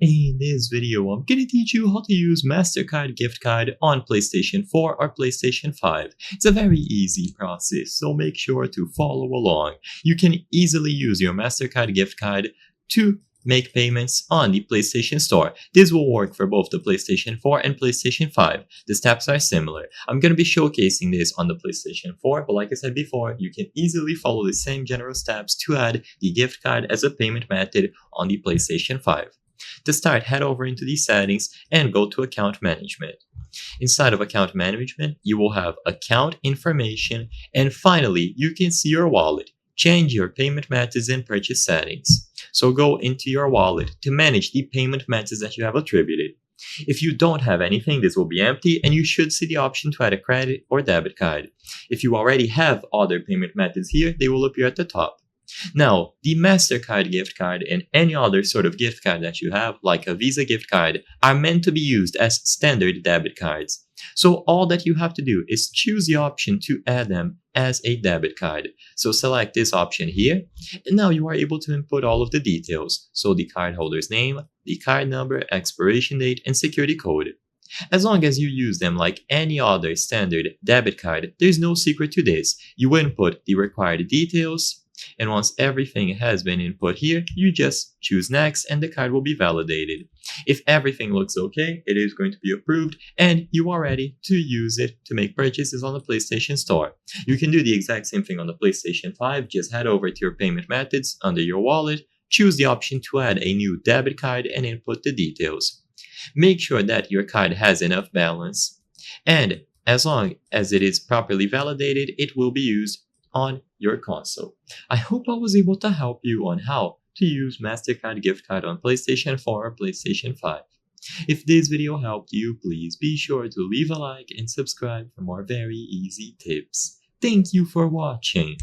In this video, I'm gonna teach you how to use Mastercard gift card on PlayStation 4 or PlayStation 5. It's a very easy process, so make sure to follow along. You can easily use your Mastercard gift card to make payments on the PlayStation Store. This will work for both the PlayStation 4 and PlayStation 5. The steps are similar. I'm going to be showcasing this on the PlayStation 4, but like I said before, you can easily follow the same general steps to add the gift card as a payment method on the PlayStation 5. To start, head over into the settings and go to account management. Inside of account management, you will have account information, and finally, you can see your wallet. Change your payment methods and purchase settings. So go into your wallet to manage the payment methods that you have attributed. If you don't have anything, this will be empty and you should see the option to add a credit or debit card. If you already have other payment methods here, they will appear at the top. Now, the Mastercard gift card and any other sort of gift card that you have, like a Visa gift card, are meant to be used as standard debit cards. So all that you have to do is choose the option to add them as a debit card. So select this option here, and now you are able to input all of the details. So the cardholder's name, the card number, expiration date, and security code. As long as you use them like any other standard debit card, there's no secret to this. You input the required details, and once everything has been input here, you just choose next and the card will be validated. If everything looks okay, it is going to be approved and you are ready to use it to make purchases on the PlayStation Store. You can do the exact same thing on the PlayStation 5. Just head over to your payment methods under your wallet, choose the option to add a new debit card and input the details. Make sure that your card has enough balance, and as long as it is properly validated, it will be used on your console. I hope I was able to help you on how to use Mastercard gift card on PlayStation 4 or PlayStation 5. If this video helped you, please be sure to leave a like and subscribe for more very easy tips. Thank you for watching.